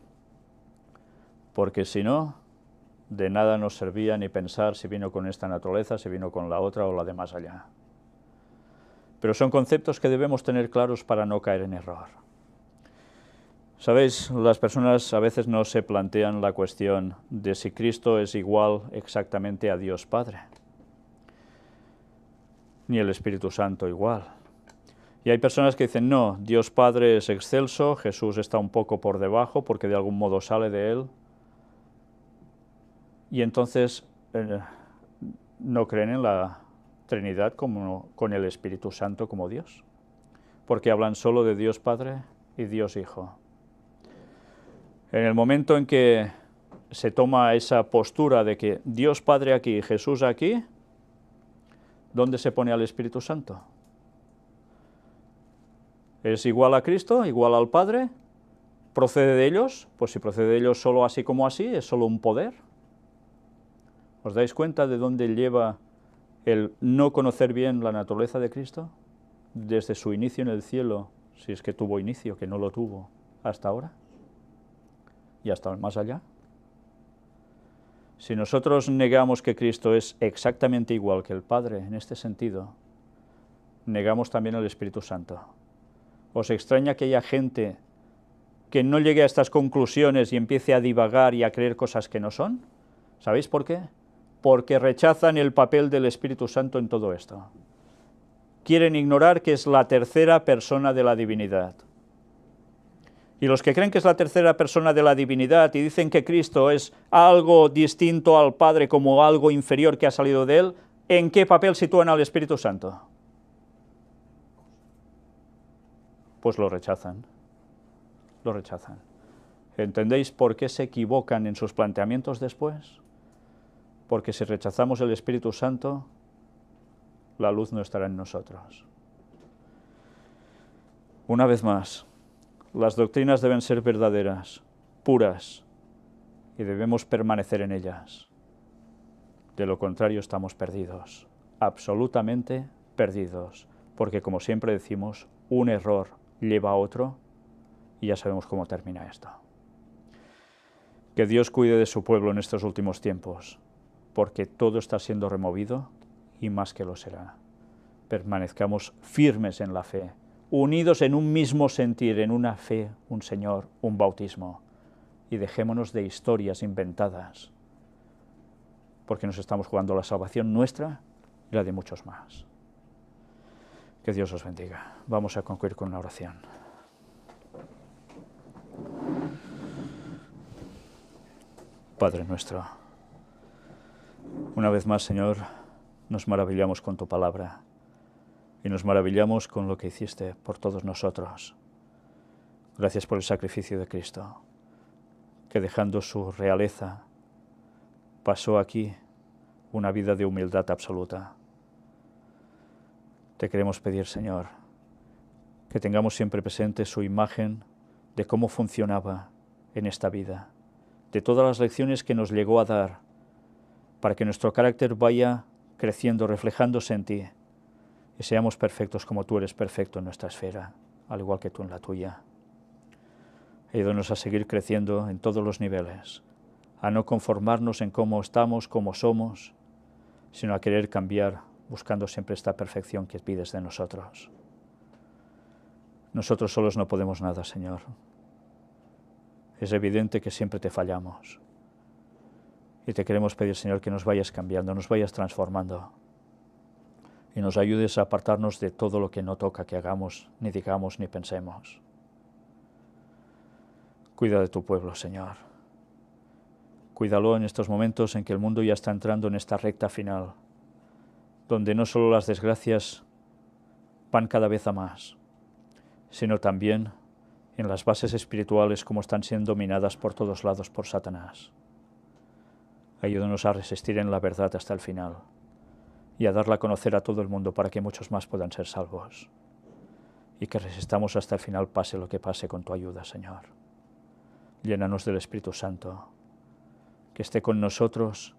Speaker 1: porque si no, de nada nos servía ni pensar si vino con esta naturaleza, si vino con la otra o la de más allá. Pero son conceptos que debemos tener claros para no caer en error. Sabéis, las personas a veces no se plantean la cuestión de si Cristo es igual exactamente a Dios Padre, ni el Espíritu Santo igual. Y hay personas que dicen, no, Dios Padre es excelso, Jesús está un poco por debajo porque de algún modo sale de Él, y entonces no creen en la Trinidad como con el Espíritu Santo como Dios, porque hablan solo de Dios Padre y Dios Hijo. En el momento en que se toma esa postura de que Dios Padre aquí y Jesús aquí, ¿dónde se pone al Espíritu Santo? ¿Es igual a Cristo, igual al Padre? ¿Procede de ellos? Pues si procede de ellos solo así como así, es solo un poder. ¿Os dais cuenta de dónde lleva el no conocer bien la naturaleza de Cristo? Desde su inicio en el cielo, si es que tuvo inicio, que no lo tuvo, hasta ahora, y hasta más allá. Si nosotros negamos que Cristo es exactamente igual que el Padre en este sentido, negamos también al Espíritu Santo. ¿Os extraña que haya gente que no llegue a estas conclusiones y empiece a divagar y a creer cosas que no son? ¿Sabéis por qué? Porque rechazan el papel del Espíritu Santo en todo esto. Quieren ignorar que es la tercera persona de la divinidad. Y los que creen que es la tercera persona de la divinidad y dicen que Cristo es algo distinto al Padre, como algo inferior que ha salido de él, ¿en qué papel sitúan al Espíritu Santo? Pues lo rechazan. Lo rechazan. ¿Entendéis por qué se equivocan en sus planteamientos después? Porque si rechazamos el Espíritu Santo, la luz no estará en nosotros. Una vez más, las doctrinas deben ser verdaderas, puras, y debemos permanecer en ellas. De lo contrario estamos perdidos, absolutamente perdidos, porque como siempre decimos, un error lleva a otro, y ya sabemos cómo termina esto. Que Dios cuide de su pueblo en estos últimos tiempos, porque todo está siendo removido, y más que lo será. Permanezcamos firmes en la fe, unidos en un mismo sentir, en una fe, un Señor, un bautismo, y dejémonos de historias inventadas, porque nos estamos jugando la salvación nuestra y la de muchos más. Que Dios os bendiga. Vamos a concluir con una oración. Padre nuestro, una vez más, Señor, nos maravillamos con tu palabra y nos maravillamos con lo que hiciste por todos nosotros. Gracias por el sacrificio de Cristo, que dejando su realeza, pasó aquí una vida de humildad absoluta. Te queremos pedir, Señor, que tengamos siempre presente su imagen de cómo funcionaba en esta vida, de todas las lecciones que nos llegó a dar, para que nuestro carácter vaya creciendo, reflejándose en ti, y seamos perfectos como tú eres perfecto en nuestra esfera, al igual que tú en la tuya. Ayúdanos a seguir creciendo en todos los niveles, a no conformarnos en cómo estamos, cómo somos, sino a querer cambiar, buscando siempre esta perfección que pides de nosotros. Nosotros solos no podemos nada, Señor. Es evidente que siempre te fallamos. Y te queremos pedir, Señor, que nos vayas cambiando, nos vayas transformando, y nos ayudes a apartarnos de todo lo que no toca que hagamos, ni digamos, ni pensemos. Cuida de tu pueblo, Señor. Cuídalo en estos momentos en que el mundo ya está entrando en esta recta final, donde no solo las desgracias van cada vez a más, sino también en las bases espirituales como están siendo dominadas por todos lados por Satanás. Ayúdanos a resistir en la verdad hasta el final y a darla a conocer a todo el mundo para que muchos más puedan ser salvos. Y que resistamos hasta el final, pase lo que pase, con tu ayuda, Señor. Llénanos del Espíritu Santo, que esté con nosotros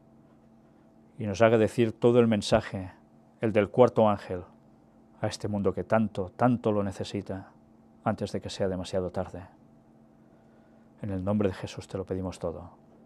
Speaker 1: y nos haga decir todo el mensaje, el del cuarto ángel, a este mundo que tanto, tanto lo necesita, antes de que sea demasiado tarde. En el nombre de Jesús te lo pedimos todo.